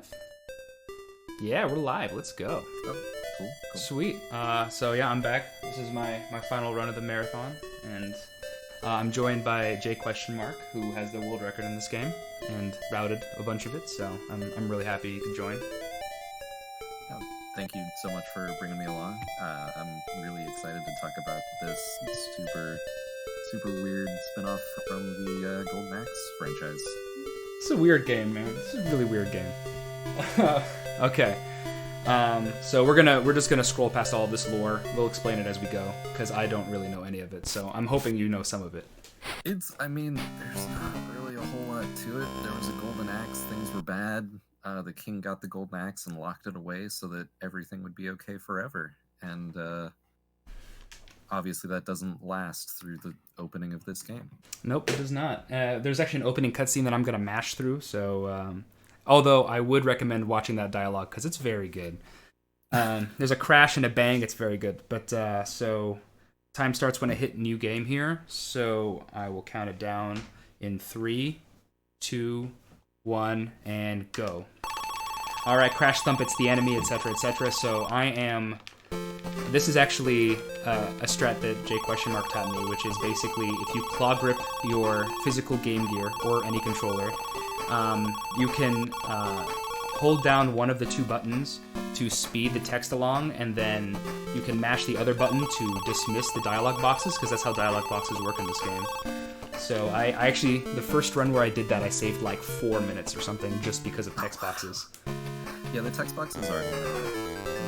live? Yeah, we're live. Let's go. Oh, cool. Sweet. So yeah, I'm back. This is my final run of the marathon, and I'm joined by J question mark, who has the world record in this game and routed a bunch of it. So I'm really happy you could join. Thank you so much for bringing me along. I'm really excited to talk about this super weird spinoff from the Golden Axe franchise. It's a weird game, man. It's a really weird game. Okay. So we're just gonna scroll past all of this lore. We'll explain it as we go, because I don't really know any of it. So I'm hoping you know some of it. There's not really a whole lot to it. There was a Golden Axe, things were bad. The king got the Golden Axe and locked it away so that everything would be okay forever. And obviously that doesn't last through the opening of this game. Nope, it does not. There's actually an opening cutscene that I'm gonna mash through. So, although I would recommend watching that dialogue because it's very good. There's a crash and a bang. It's very good. But so time starts when I hit new game here. So I will count it down in 3, 2, 1, and go. All right, crash thump. It's the enemy, etc., etc. So I am. This is actually a strat that J question mark taught me, which is basically if you claw grip your physical Game Gear or any controller, you can hold down one of the two buttons to speed the text along, and then you can mash the other button to dismiss the dialog boxes, because that's how dialog boxes work in this game. So I actually, the first run where I did that, I saved like 4 minutes or something just because of text boxes. Yeah, the text boxes are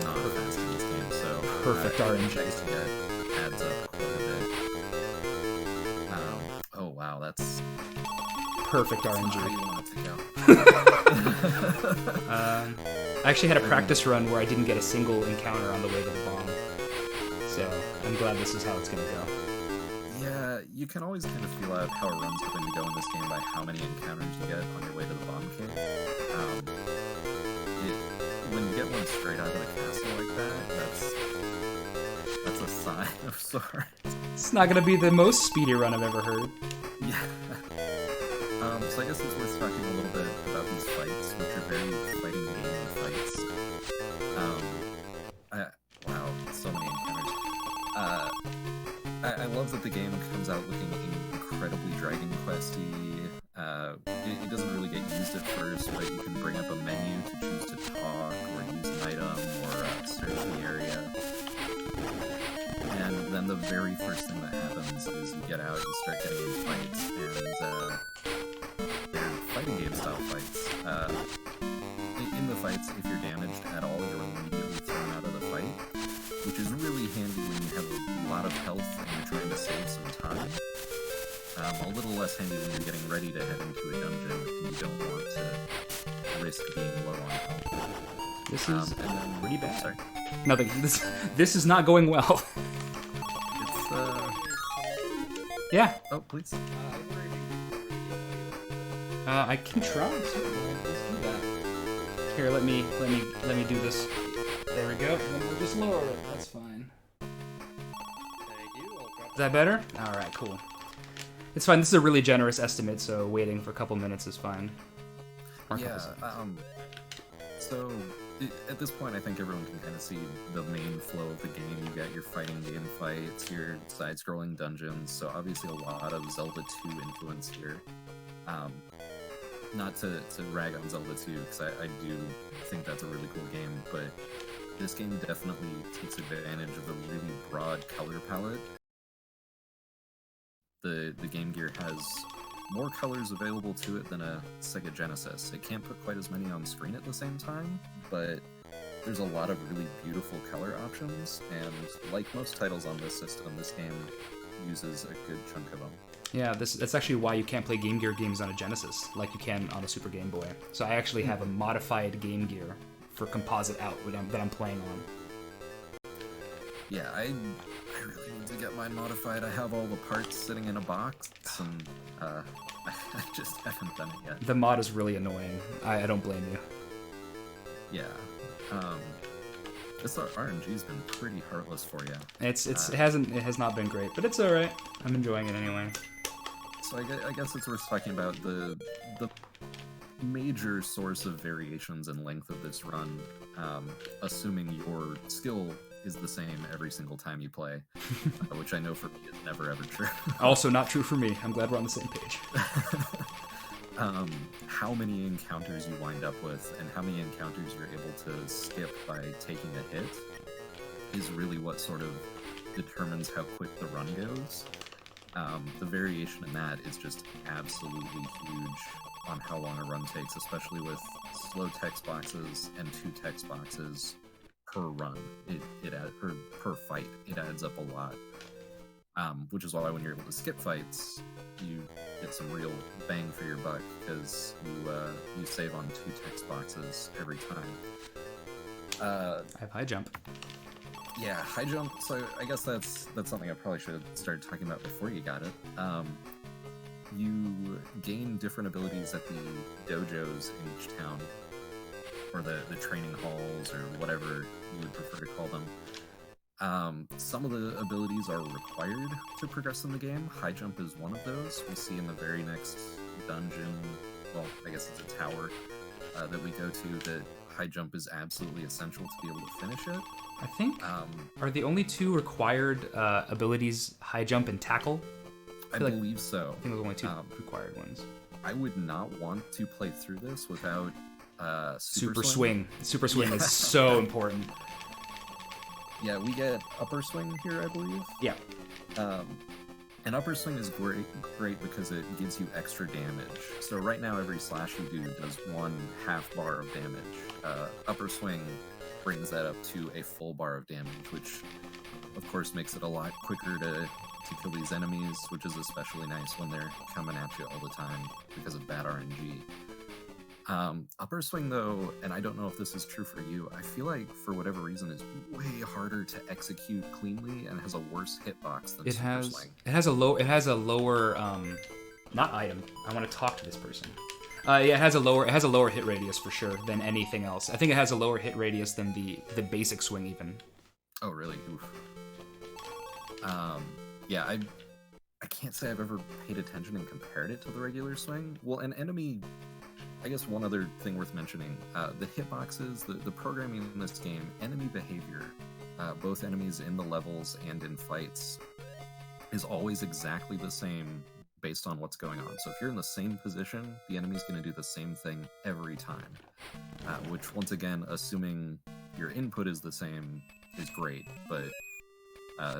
not fast in this game, so perfect RNG. Text to get adds up quite a bit. Oh wow, that's perfect how RNG. you want it to go. I actually had a practice run where I didn't get a single encounter on the way to the bomb. So I'm glad this is how it's going to go. Yeah, you can always kind of feel out how a run's going to go in this game by how many encounters you get on your way to the bomb cave. When you get one straight out of the castle like that, that's a sign of sorts. It's not going to be the most speedy run I've ever heard. Yeah. So I guess it's worth talking a little bit about these fights, which are very fighting game fights. Wow, so many encounters. I love that the game comes out looking incredibly Dragon Questy. It doesn't really get used at first, but you can bring up a menu to choose to talk, or use an item, or search the area. And then the very first thing that happens is you get out, you start getting in fights, and they're fighting game style fights. In the fights, if you're damaged at all, you're immediately thrown out of the fight, which is really handy when you have a lot of health and you're trying to save some time. A little less handy when you're getting ready to head into a dungeon and you don't want to risk being low on health. This is pretty bad. Sorry. Nothing. This is not going well. Yeah. Oh, please. I can try. Let's do that. Here, let me do this. There we go. And then we'll just lower it. That's fine. Thank you. Is that better? All right, cool. It's fine. This is a really generous estimate, so waiting for a couple minutes is fine. Yeah. So at this point, I think everyone can kind of see the main flow of the game. You got your fighting game fights, your side-scrolling dungeons. So obviously a lot of Zelda 2 influence here. Not to rag on Zelda 2, because I do think that's a really cool game, but this game definitely takes advantage of a really broad color palette. The Game Gear has more colors available to it than a Sega Genesis. It can't put quite as many on screen at the same time, but there's a lot of really beautiful color options, and like most titles on this system, this game uses a good chunk of them. Yeah, that's actually why you can't play Game Gear games on a Genesis like you can on a Super Game Boy. So I actually have a modified Game Gear for composite out that I'm playing on. Yeah, I really need to get mine modified. I have all the parts sitting in a box, and I just haven't done it yet. The mod is really annoying. I don't blame you. Yeah. This RNG's been pretty heartless for you. It has not been great, but it's all right. I'm enjoying it anyway. So I guess it's worth talking about the major source of variations in length of this run, assuming your skill is the same every single time you play, which I know for me is never ever true. Also not true for me. I'm glad we're on the same page. How many encounters you wind up with and how many encounters you're able to skip by taking a hit is really what sort of determines how quick the run goes. The variation in that is just absolutely huge on how long a run takes, especially with slow text boxes and 2 text boxes per run. Per fight, it adds up a lot. Which is why when you're able to skip fights, you get some real bang for your buck because you save on 2 text boxes every time. I have high jump. Yeah, high jump. So I guess that's something I probably should have started talking about before you got it. You gain different abilities at the dojos in each town, or the training halls, or whatever you would prefer to call them. Some of the abilities are required to progress in the game. High jump is one of those. We see in the very next dungeon, well, I guess it's a tower that we go to, that high jump is absolutely essential to be able to finish it. I think are the only 2 required abilities high jump and tackle? I believe so. I think those are only 2 required ones. I would not want to play through this without Super swing. Super swing is so important. Yeah, we get upper swing here, I believe. Yeah. And upper swing is great because it gives you extra damage. So right now, every slash you do does 1 half bar of damage. Upper swing brings that up to a full bar of damage, which of course makes it a lot quicker to kill these enemies, which is especially nice when they're coming at you all the time because of bad RNG. Upper swing though, and I don't know if this is true for you, I feel like for whatever reason is way harder to execute cleanly and has a worse hitbox than super swing. It has a lower not item. I want to talk to this person. Yeah, it has a lower hit radius for sure than anything else. I think it has a lower hit radius than the basic swing even. Oh really? Oof. Yeah, I can't say I've ever paid attention and compared it to the regular swing. Well, an enemy, I guess one other thing worth mentioning, the hitboxes, the programming in this game, enemy behavior, both enemies in the levels and in fights, is always exactly the same based on what's going on. So if you're in the same position, the enemy's going to do the same thing every time, which once again, assuming your input is the same, is great, but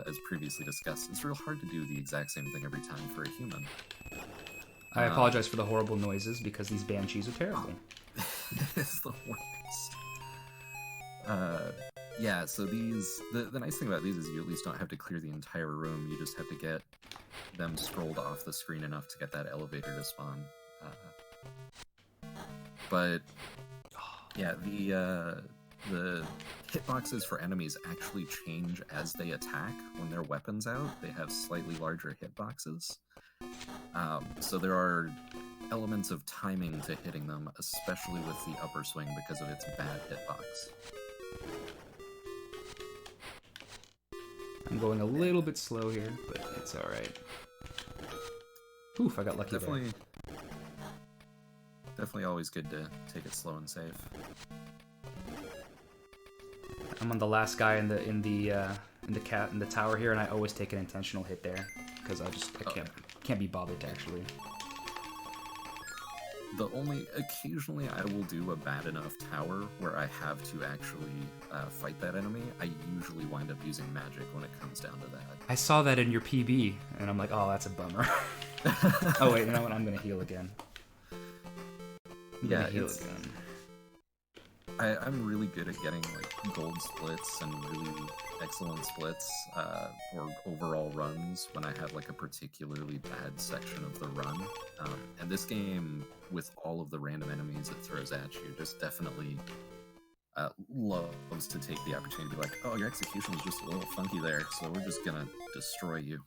as previously discussed, it's real hard to do the exact same thing every time for a human. I apologize for the horrible noises because these banshees are terrible. It's the worst. Yeah, so these, the nice thing about these is you at least don't have to clear the entire room, you just have to get them scrolled off the screen enough to get that elevator to spawn. But yeah, the hitboxes for enemies actually change as they attack. When their weapons out, they have slightly larger hitboxes. So there are elements of timing to hitting them, especially with the upper swing because of its bad hitbox. I'm going a little bit slow here, but it's alright. Oof, I got lucky there. Definitely always good to take it slow and safe. I'm on the last guy in the tower here, and I always take an intentional hit there because I can't be bothered to actually. Occasionally I will do a bad enough tower where I have to actually fight that enemy. I usually wind up using magic when it comes down to that. I saw that in your PB, and I'm like, oh, that's a bummer. Oh wait, you know what? I'm gonna heal again. I'm really good at getting like gold splits and really excellent splits or overall runs when I have like a particularly bad section of the run. And this game, with all of the random enemies it throws at you, just definitely loves to take the opportunity to be like, oh, your execution was just a little funky there, so we're just gonna destroy you.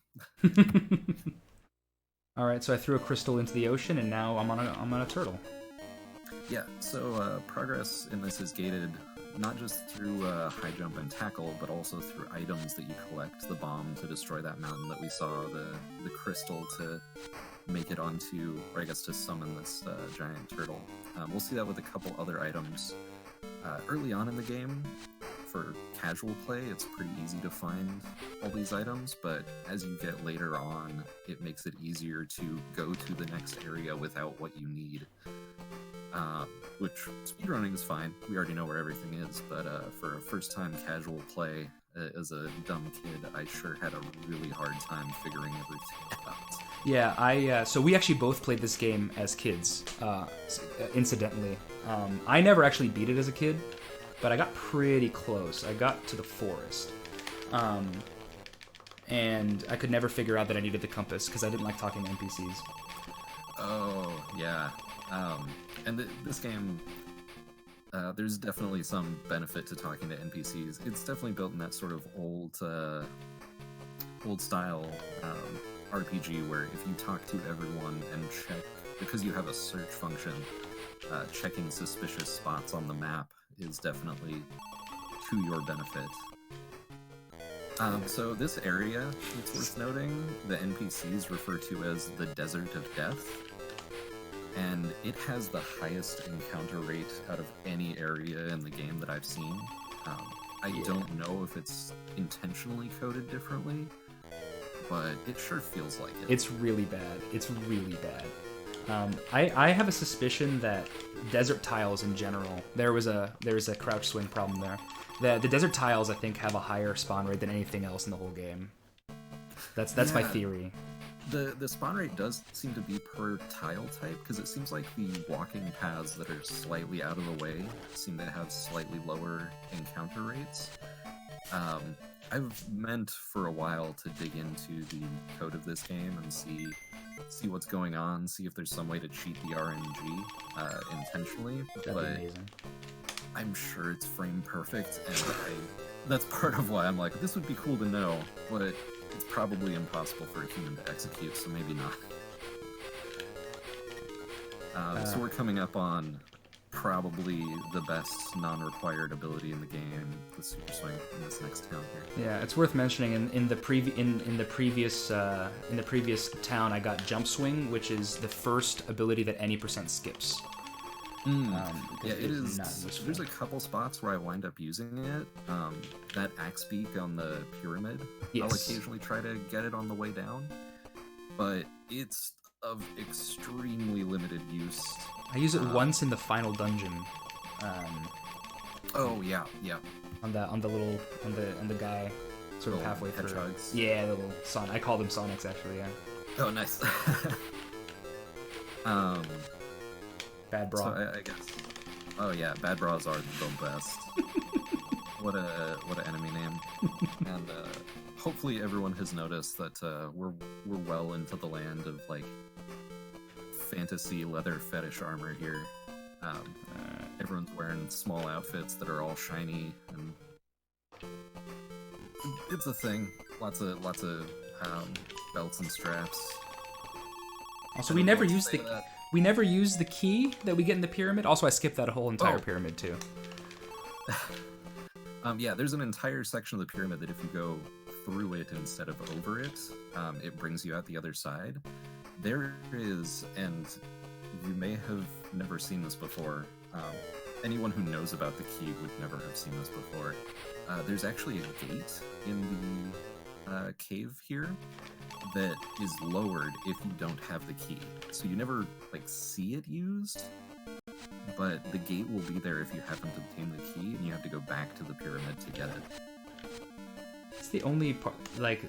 Alright, so I threw a crystal into the ocean, and now I'm on a turtle. Yeah, so progress in this is gated not just through high jump and tackle, but also through items that you collect, the bomb to destroy that mountain that we saw, the crystal to make it onto, or I guess to summon this giant turtle. We'll see that with a couple other items. Early on in the game, for casual play, it's pretty easy to find all these items, but as you get later on, it makes it easier to go to the next area without what you need. Which speedrunning is fine. We already know where everything is, but for a first-time casual play, as a dumb kid, I sure had a really hard time figuring everything out. Yeah, so we actually both played this game as kids, incidentally. I never actually beat it as a kid, but I got pretty close. I got to the forest. And I could never figure out that I needed the compass, because I didn't like talking to NPCs. Oh, yeah. And this game, there's definitely some benefit to talking to NPCs. It's definitely built in that sort of old style RPG where if you talk to everyone and check, because you have a search function, checking suspicious spots on the map is definitely to your benefit. So this area, it's worth noting, the NPCs refer to as the Desert of Death, and it has the highest encounter rate out of any area in the game that I've seen. I don't know if it's intentionally coded differently, but it sure feels like it. It's really bad. It's really bad. I have a suspicion that desert tiles in general, there was a crouch swing problem there. The desert tiles, I think, have a higher spawn rate than anything else in the whole game. That's my theory. The spawn rate does seem to be per tile type, because it seems like the walking paths that are slightly out of the way seem to have slightly lower encounter rates. I've meant for a while to dig into the code of this game and see what's going on, see if there's some way to cheat the RNG intentionally. That'd be amazing. I'm sure it's frame perfect, and that's part of why I'm like, this would be cool to know, but it's probably impossible for a human to execute, so maybe not. So we're coming up on probably the best non-required ability in the game, the Super Swing, in this next town here. Yeah, it's worth mentioning in the previous town I got Jump Swing, which is the first ability that any percent skips. Yeah, it is. There's a couple spots where I wind up using it. That axe beak on the pyramid, yes. I'll occasionally try to get it on the way down, but it's of extremely limited use. I use it once in the final dungeon. Oh yeah. On the guy, sort of halfway through. Hedgehogs. Yeah, the little Son. I call them Sonics actually. Yeah. Oh, nice. Bad bra. So I guess. Oh yeah, bad bras are the best. What a enemy name. And hopefully everyone has noticed that we're well into the land of like fantasy leather fetish armor here. Everyone's wearing small outfits that are all shiny, and it's a thing. Lots of belts and straps. Also, we never use the key that we get in the pyramid. Also, I skipped that whole entire pyramid too. Yeah, there's an entire section of the pyramid that if you go through it instead of over it, it brings you out the other side. There is, and you may have never seen this before. Anyone who knows about the key would never have seen this before. There's actually a gate in the cave here that is lowered if you don't have the key. So you never see it used, but the gate will be there if you haven't obtained the key, and you have to go back to the pyramid to get it. It's the only part,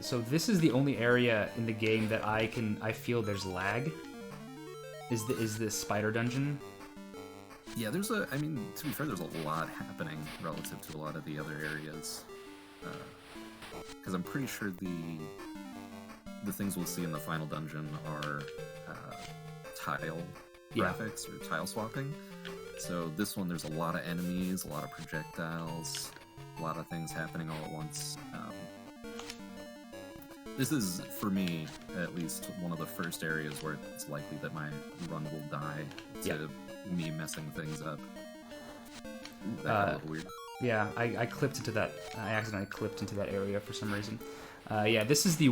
so this is the only area in the game that I feel there's lag. Is this spider dungeon? Yeah, to be fair, there's a lot happening relative to a lot of the other areas. Because I'm pretty sure the things we'll see in the final dungeon are tile graphics or tile swapping. So this one, there's a lot of enemies, a lot of projectiles, a lot of things happening all at once. This is, for me, at least, one of the first areas where it's likely that my run will die to me messing things up. Ooh, that got a little weird. Yeah, I clipped into that. I accidentally clipped into that area for some reason. Yeah, this is the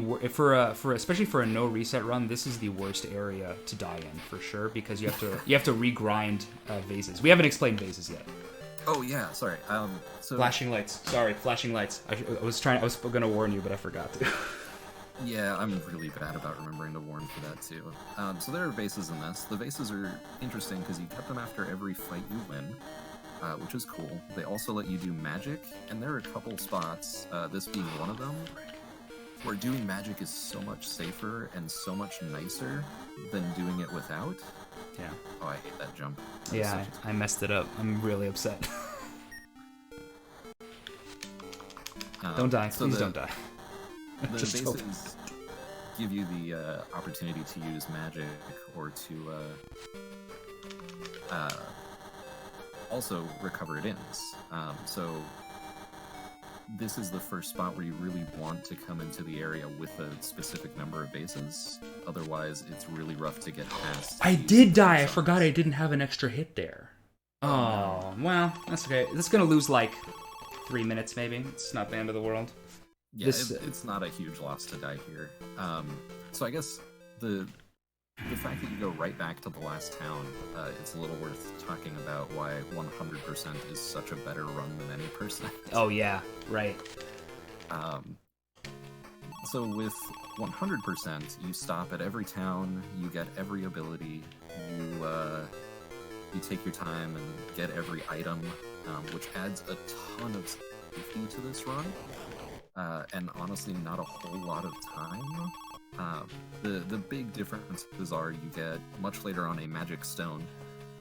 especially for a no reset run. This is the worst area to die in for sure because you have to regrind vases. We haven't explained vases yet. Oh yeah, sorry. So Flashing lights. Sorry, flashing lights. I was gonna warn you, but I forgot to. yeah, I'm really bad about remembering to warn for that too. So there are vases in this. The vases are interesting because you get them after every fight you win, which is cool. They also let you do magic, and there are a couple spots, this being one of them, where doing magic is so much safer and so much nicer than doing it without. Yeah. Oh, I hate that jump. Yeah, I messed it up. I'm really upset. Don't die. So Please don't die. The Just hope. bases give you the opportunity to use magic or to also recover it ins. So this is the first spot where you really want to come into the area with a specific number of bases. Otherwise, it's really rough to get past. I did die. I forgot I didn't have an extra hit there. Oh, well, that's okay. This is gonna lose like 3 minutes, maybe. It's not the end of the world. Yeah, it's not a huge loss to die here. So I guess the fact that you go right back to the last town, it's a little worth talking about why 100% is such a better run than any percent. Oh yeah, right. So with 100%, you stop at every town, you get every ability, you take your time and get every item, which adds a ton of safety to this run, and honestly not a whole lot of time. The big differences are you get much later on a magic stone,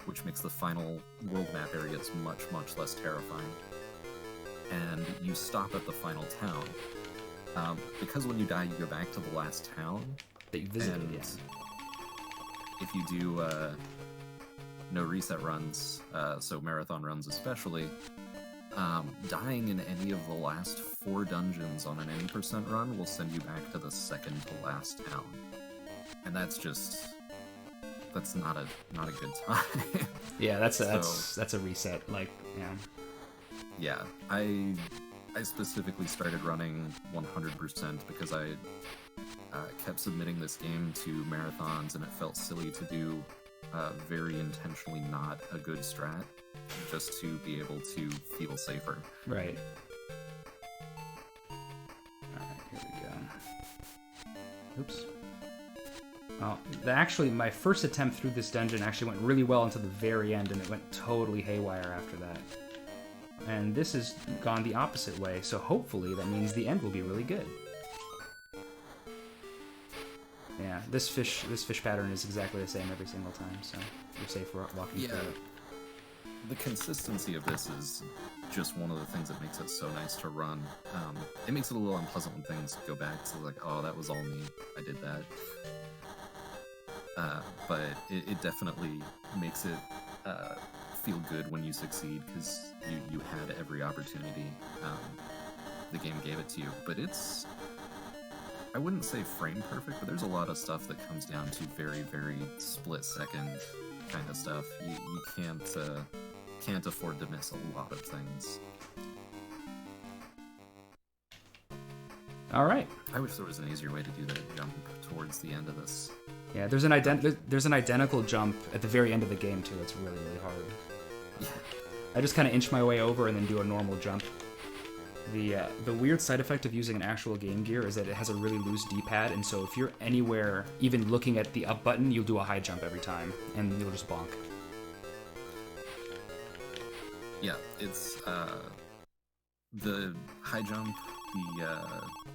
which makes the final world map areas much, much less terrifying. And you stop at the final town. Because when you die, you go back to the last town. That you visited, and yes. if you do no reset runs, so marathon runs especially, dying in any of the last 4 dungeons on an any percent run will send you back to the second to last town, and that's not a good time. Yeah, that's a reset. Like, yeah. Yeah, I specifically started running 100% because I kept submitting this game to marathons, and it felt silly to do very intentionally not a good strat just to be able to feel safer. Right. Alright, here we go. Oops. Oh, actually, my first attempt through this dungeon actually went really well until the very end, and it went totally haywire after that. And this has gone the opposite way, so hopefully that means the end will be really good. Yeah, this fish pattern is exactly the same every single time, so you're safe for walking through it. The consistency of this is just one of the things that makes it so nice to run. It makes it a little unpleasant when things go back to like, oh, that was all me, I did that. But it definitely makes it feel good when you succeed, because you had every opportunity. The game gave it to you. But it's, I wouldn't say frame perfect, but there's a lot of stuff that comes down to very, very split-second kind of stuff. You can't afford to miss a lot of things. All right. I wish there was an easier way to do that jump towards the end of this. Yeah, there's an identical jump at the very end of the game too. It's really, really hard. Yeah. I just kind of inch my way over and then do a normal jump. The weird side effect of using an actual Game Gear is that it has a really loose D-pad, and so if you're anywhere, even looking at the up button, you'll do a high jump every time, and you'll just bonk. Yeah, it's the high jump, the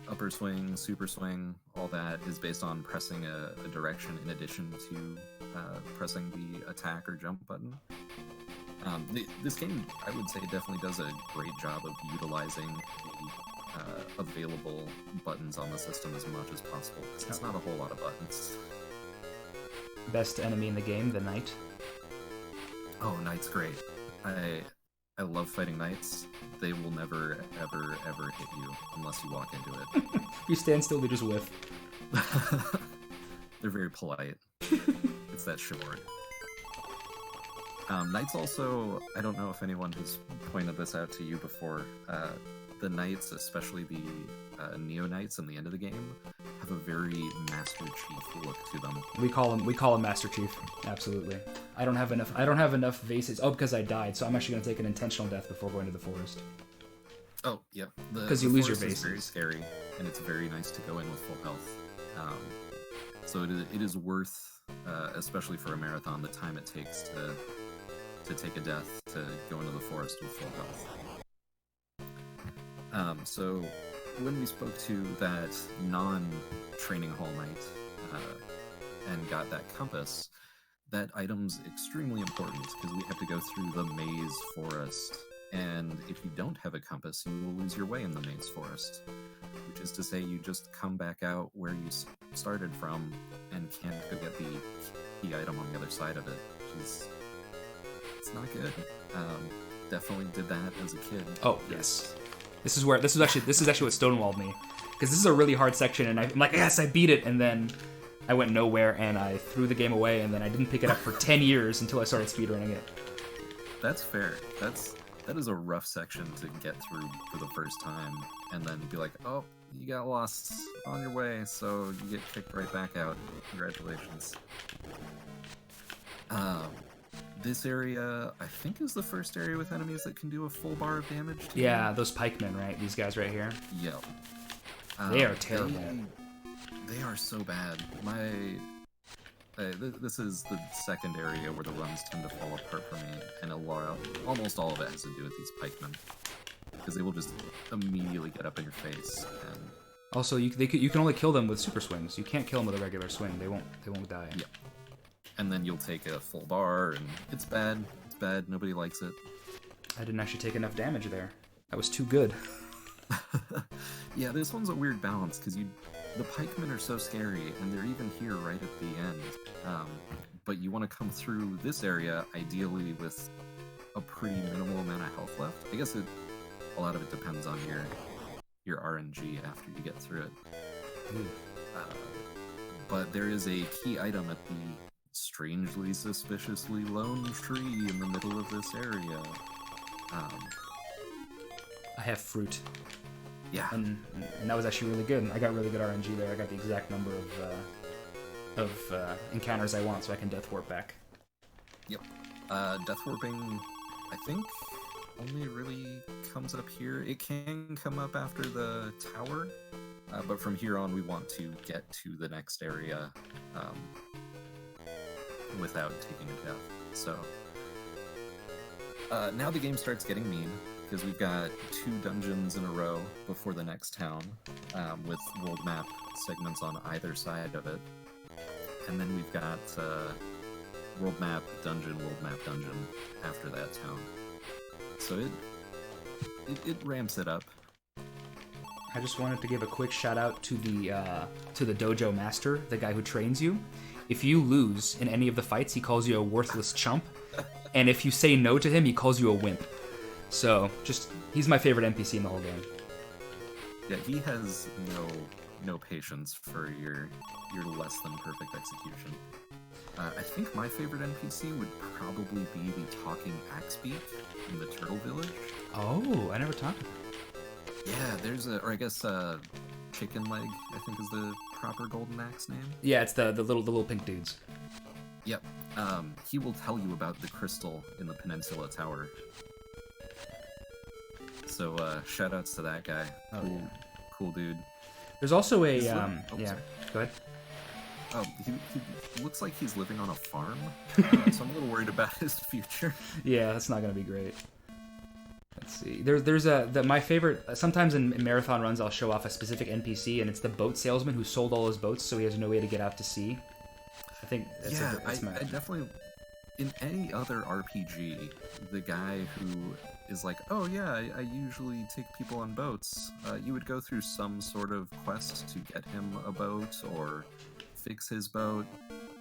upper swing, super swing, all that is based on pressing a direction in addition to pressing the attack or jump button. This game, I would say, definitely does a great job of utilizing the available buttons on the system as much as possible, because it's not a whole lot of buttons. Best enemy in the game, the Knight. Oh, Knight's great. I love fighting Knights. They will never, ever, ever hit you unless you walk into it. If you stand still, they just whiff. They're very polite. It's that chivalry. Knights also, I don't know if anyone has pointed this out to you before, the Knights, especially the Neo-Knights in the end of the game have a very Master Chief look to them. We call him Master Chief. Absolutely. I don't have enough vases. Oh, because I died. So I'm actually gonna take an intentional death before going to the forest. Oh, yeah. Because you lose your forest vases. is very scary, and it's very nice to go in with full health. So it is worth, especially for a marathon, the time it takes to take a death to go into the forest with full health. So when we spoke to that non-training hall knight and got that compass, that item's extremely important because we have to go through the maze forest. And if you don't have a compass, you will lose your way in the maze forest. Which is to say, you just come back out where you started from and can't go get the key item on the other side of it, which is it's not good. Definitely did that as a kid. Oh yes, this is actually what stonewalled me, because this is a really hard section, and I'm like, yes, I beat it, and then I went nowhere, and I threw the game away, and then I didn't pick it up for 10 years until I started speedrunning it. That's fair. That is a rough section to get through for the first time, and then be like, oh, you got lost on your way, so you get kicked right back out. Congratulations. This area, I think, is the first area with enemies that can do a full bar of damage to Yeah, you. those pikemen, right? These guys right here. Yep. They are terrible. They are so bad. This is the second area where the runs tend to fall apart for me, and almost all of it has to do with these pikemen, because they will just immediately get up in your face. And Also, you can only kill them with super swings. You can't kill them with a regular swing. They won't die. yeah, and then you'll take a full bar, and it's bad. It's bad. Nobody likes it. I didn't actually take enough damage there. That was too good. Yeah, this one's a weird balance because the pikemen are so scary, and they're even here right at the end. But you want to come through this area ideally with a pretty minimal amount of health left. I guess a lot of it depends on your RNG after you get through it. But there is a key item at the strangely suspiciously lone tree in the middle of this area. I have fruit. Yeah. And that was actually really good. I got really good RNG there. I got the exact number of encounters I want, so I can death warp back. Yep. Death warping, I think, only really comes up here. It can come up after the tower, but from here on we want to get to the next area without taking a death. So now the game starts getting mean, because we've got 2 dungeons in a row before the next town, with world map segments on either side of it. And then we've got world map dungeon after that town. So it ramps it up. I just wanted to give a quick shout out to the dojo master, the guy who trains you. If you lose in any of the fights, he calls you a worthless chump, and if you say no to him, he calls you a wimp. So, he's my favorite NPC in the whole game. Yeah, he has no patience for your less than perfect execution. I think my favorite NPC would probably be the talking Axebeak in the Turtle Village. Oh, I never talked to him. Yeah, there's Chicken Leg, I think is the proper Golden Axe name. Yeah, it's the little pink dudes. Yep. He will tell you about the crystal in the Peninsula Tower. So, shoutouts to that guy. Oh, Cool dude. There's also a sorry. Go ahead. Oh, he looks like he's living on a farm, so I'm a little worried about his future. Yeah, that's not gonna be great. Let's see. There's my favorite. Sometimes in marathon runs, I'll show off a specific NPC, and it's the boat salesman who sold all his boats, so he has no way to get out to sea. I think that's I definitely. In any other RPG, the guy who is like, oh yeah, I usually take people on boats, you would go through some sort of quest to get him a boat or fix his boat.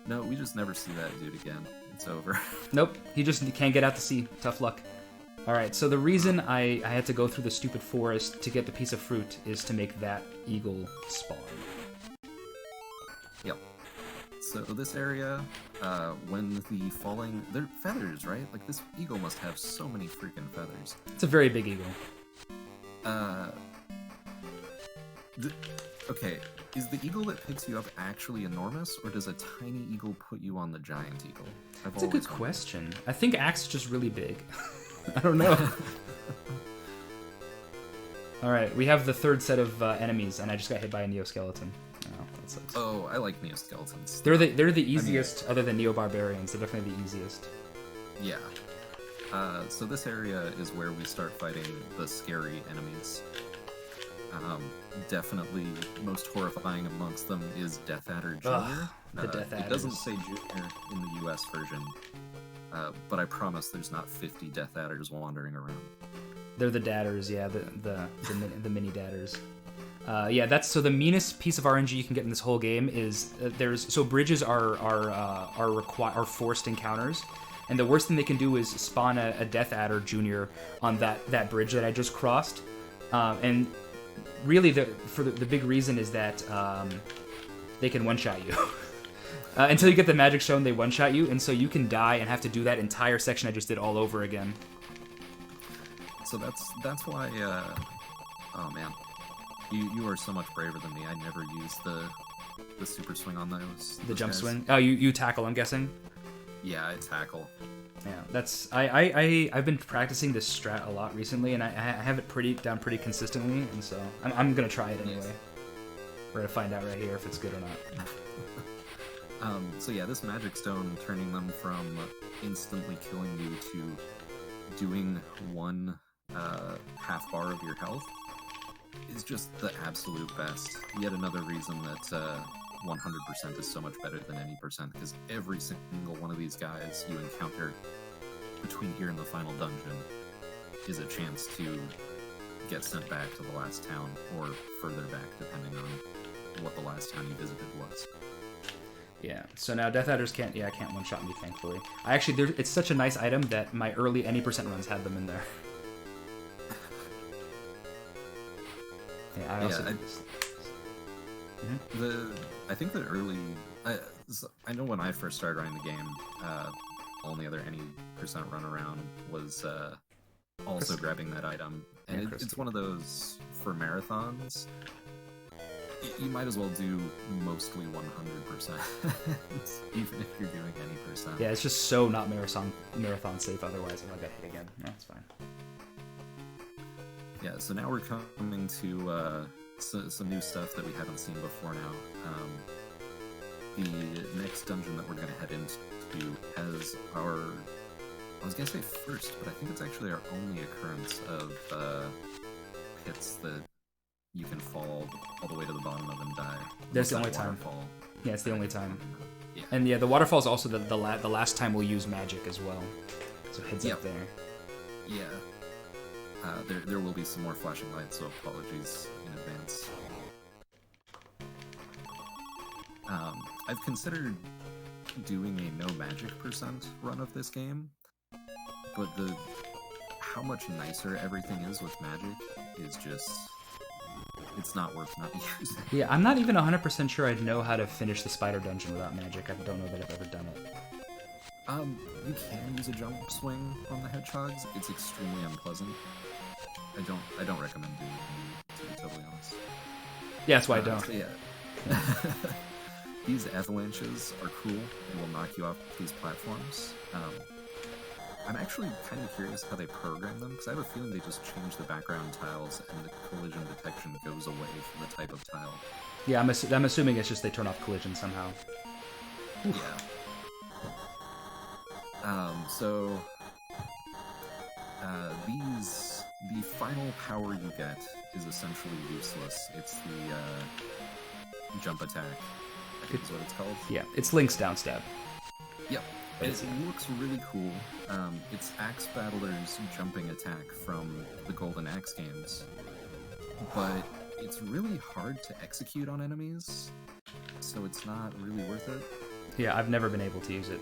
No, we just never see that dude again. It's over. Nope, he can't get out to sea. Tough luck. Alright, so the reason I had to go through the stupid forest to get the piece of fruit is to make that eagle spawn. Yep. So this area, when the falling... They're feathers, right? Like, this eagle must have so many freaking feathers. It's a very big eagle. Okay, is the eagle that picks you up actually enormous, or does a tiny eagle put you on the giant eagle? That's a good question. I think Axe is just really big. I don't know. All right, we have the third set of enemies, and I just got hit by a Neoskeleton. Oh, that sucks. Oh, I like Neoskeletons. They're the easiest, other than Neo-Barbarians. They're definitely the easiest. Yeah. So this area is where we start fighting the scary enemies. Definitely most horrifying amongst them is Death Adder Jr. Ugh, the Death Adders. It doesn't say Junior in the US version, but I promise there's not 50 Death Adders wandering around. They're the dadders, yeah, the mini dadders. Yeah, that's so the meanest piece of RNG you can get in this whole game is bridges are forced encounters, and the worst thing they can do is spawn a Death Adder Junior on that bridge that I just crossed, and really the big reason is that they can one-shot you. Until you get the magic stone, they one-shot you, and so you can die and have to do that entire section I just did all over again. So that's why. Oh man, you are so much braver than me. I never used the super swing on those. The jump guys. swing. Oh, you tackle. I'm guessing. Yeah, I tackle. Yeah, that's I've been practicing this strat a lot recently, and I have it pretty consistently, and so I'm gonna try it anyway. We're gonna find out right here if it's good or not. So yeah, this magic stone turning them from instantly killing you to doing one half bar of your health is just the absolute best. Yet another reason that 100% is so much better than any percent, because every single one of these guys you encounter between here and the final dungeon is a chance to get sent back to the last town, or further back, depending on what the last town you visited was. Yeah, so now Death Adders can't one-shot me, thankfully. It's such a nice item that my early any percent runs had them in there. Yeah, I think the early... I know when I first started running the game, only other any percent run around was also grabbing that item. And it's one of those, for marathons, you might as well do mostly 100%, even if you're doing any percent. Yeah, it's just so not marathon safe, otherwise I'll get hit again. Yeah, it's fine. Yeah, so now we're coming to some new stuff that we haven't seen before now. The next dungeon that we're going to head into has our... I was going to say first, but I think it's actually our only occurrence of pits that you can fall all the way to the bottom of and die. That's the only time. Waterfall. Yeah, it's the only time. Yeah. And yeah, the waterfall is also the last time we'll use magic as well. So heads up there. Yeah. There will be some more flashing lights, so apologies in advance. I've considered doing a no magic percent run of this game, but how much nicer everything is with magic is just... it's not worth not using. Yeah, I'm not even 100% sure I'd know how to finish the spider dungeon without magic. I don't know that I've ever done it. You can use a jump swing on the hedgehogs. It's extremely unpleasant. I don't recommend doing it, to be totally honest. Yeah, that's why I don't. So yeah. These avalanches are cool. They will knock you off these platforms. I'm actually kind of curious how they program them, because I have a feeling they just change the background tiles and the collision detection goes away from the type of tile. Yeah, I'm assuming it's just they turn off collision somehow. Yeah. The final power you get is essentially useless. It's the jump attack, I think is what it's called. Yeah, it's Link's down stab. Yep. It looks really cool. It's Axe Battler's jumping attack from the Golden Axe games, but it's really hard to execute on enemies, so it's not really worth it. Yeah, I've never been able to use it.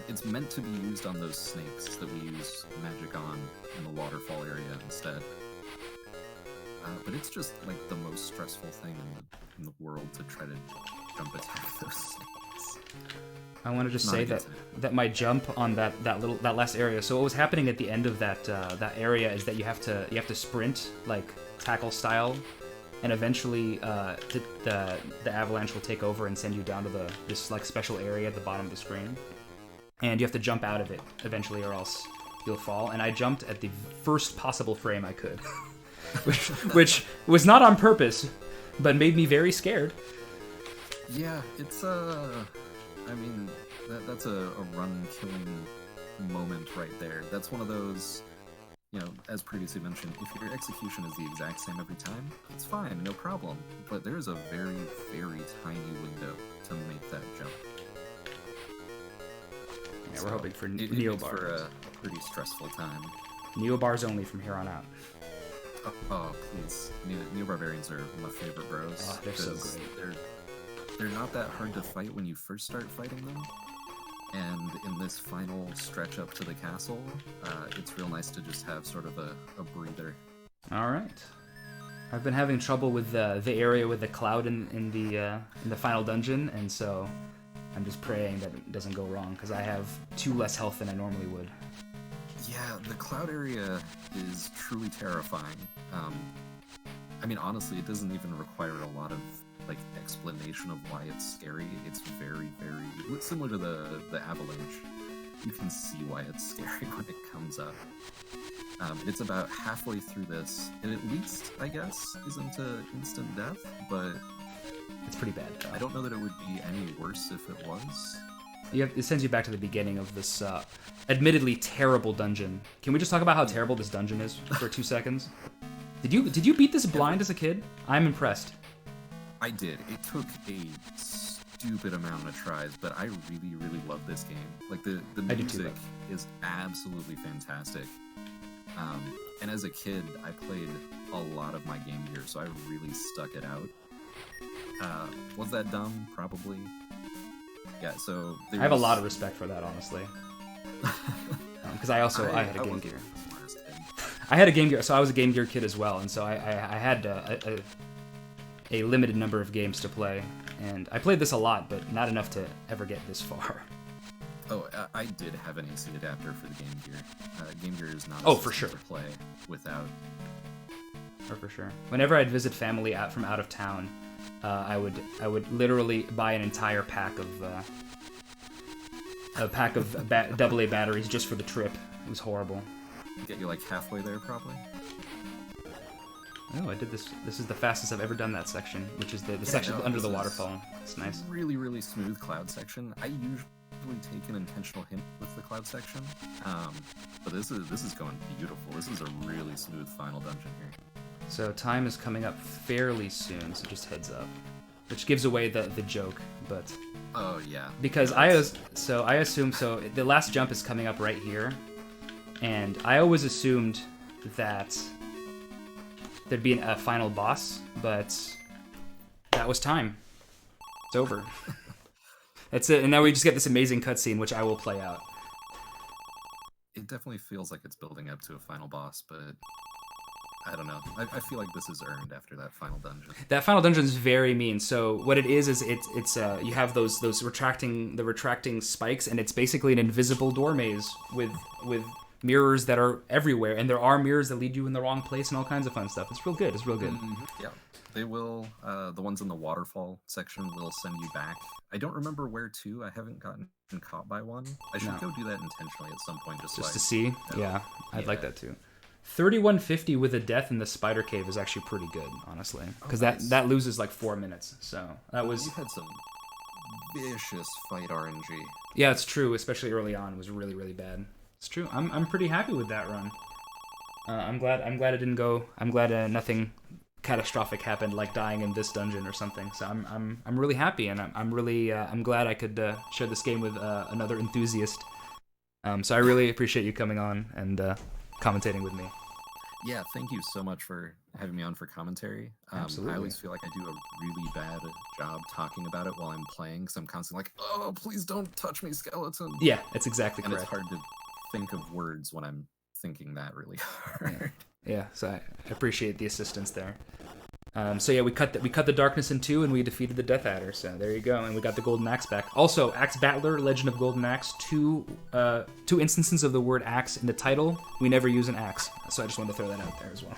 It's meant to be used on those snakes that we use magic on in the waterfall area instead. But it's just like the most stressful thing in the world to try to jump attack those snakes. I want to just say that my jump on that last area. So what was happening at the end of that area is that you have to sprint like tackle style and eventually the avalanche will take over and send you down to this like special area at the bottom of the screen, and you have to jump out of it eventually, or else you'll fall. And I jumped at the first possible frame I could, which was not on purpose, but made me very scared. Yeah, it's I mean, that's a run-killing moment right there. That's one of those, you know, as previously mentioned, if your execution is the exact same every time, it's fine, no problem. But there's a very, very tiny window to make that jump. Yeah, we're hoping for It Neo makes bars. for a pretty stressful time. Neo bars only from here on out. Oh, please. Neo Barbarians are my favorite bros. Oh, they're so because great. They're not that hard to fight when you first start fighting them. And in this final stretch up to the castle, it's real nice to just have sort of a breather. All right. I've been having trouble with the area with the cloud in the final dungeon, and so I'm just praying that it doesn't go wrong, because I have 2 less health than I normally would. Yeah, the cloud area is truly terrifying. I mean, honestly, it doesn't even require a lot of like explanation of why it's scary. It's very, very similar to the avalanche. You can see why it's scary when it comes up. It's about halfway through this, and at least, I guess, isn't instant death, but It's pretty bad. I don't know that it would be any worse if it was. It sends you back to the beginning of this admittedly terrible dungeon. Can we just talk about how terrible this dungeon is for 2 seconds? Did you beat this blind as a kid? I'm impressed. I did. It took a stupid amount of tries, but I really, really love this game. Like, the music is absolutely fantastic. And as a kid, I played a lot of my Game Gear, so I really stuck it out. Was that dumb? Probably. Yeah, so... I have a lot of respect for that, honestly. Because I had a Game Gear. I had a Game Gear, so I was a Game Gear kid as well, and so I had a limited number of games to play, and I played this a lot, but not enough to ever get this far. Oh, I did have an AC adapter for the Game Gear. Game Gear is not for sure to play without. For sure. Whenever I'd visit family from out of town, I would literally buy an entire pack of AA batteries just for the trip. It was horrible. Get you like halfway there, probably. Oh, I did this. This is the fastest I've ever done that section, which is the section under the waterfall. It's nice. Really, really smooth cloud section. I usually take an intentional hint with the cloud section, but this is going beautiful. This is a really smooth final dungeon here. So time is coming up fairly soon, so just heads up, which gives away the joke, but. Oh yeah. Because I assume the last jump is coming up right here, and I always assumed that there'd be a final boss, but that was time. It's over. That's it, and now we just get this amazing cutscene, which I will play out. It definitely feels like it's building up to a final boss, but I don't know. I feel like this is earned after that final dungeon. That final dungeon is very mean. So what it is it's you have those retracting spikes, and it's basically an invisible door maze with mirrors that are everywhere, and there are mirrors that lead you in the wrong place and all kinds of fun stuff. It's real good. It's real good. Mm-hmm. Yeah, they will. The ones in the waterfall section will send you back. I don't remember where to. I haven't gotten caught by one. I should go do that intentionally at some point, just to see. Yeah, I'd like that too. 3150 with a death in the spider cave is actually pretty good, honestly, because that loses like 4 minutes. So that was. You had some vicious fight RNG. Yeah, it's true. Especially early on, it was really, really bad. It's true. I'm pretty happy with that run. I'm glad it didn't go. I'm glad nothing catastrophic happened, like dying in this dungeon or something. So I'm really happy, and I'm really I'm glad I could share this game with another enthusiast. So I really appreciate you coming on and commentating with me. Yeah, thank you so much for having me on for commentary. Absolutely. I always feel like I do a really bad job talking about it while I'm playing, because I'm constantly like, oh, please don't touch me, skeleton. Yeah, that's exactly correct. And correct. it's hard to think of words when I'm thinking that really hard. Yeah, so I appreciate the assistance there. So yeah, we cut the darkness in two, and we defeated the Death Adder. So there you go, and we got the Golden Axe back. Also, Axe Battler, Legend of Golden Axe, two instances of the word axe in the title. We never use an axe, so I just wanted to throw that out there as well.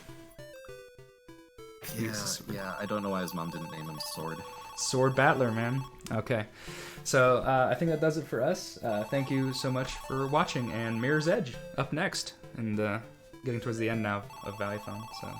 Yeah, I don't know why his mom didn't name him Sword. Sword Battler, man. Okay. So I think that does it for us. Thank you so much for watching, and Mirror's Edge up next, and getting towards the end now of Valuethon. So.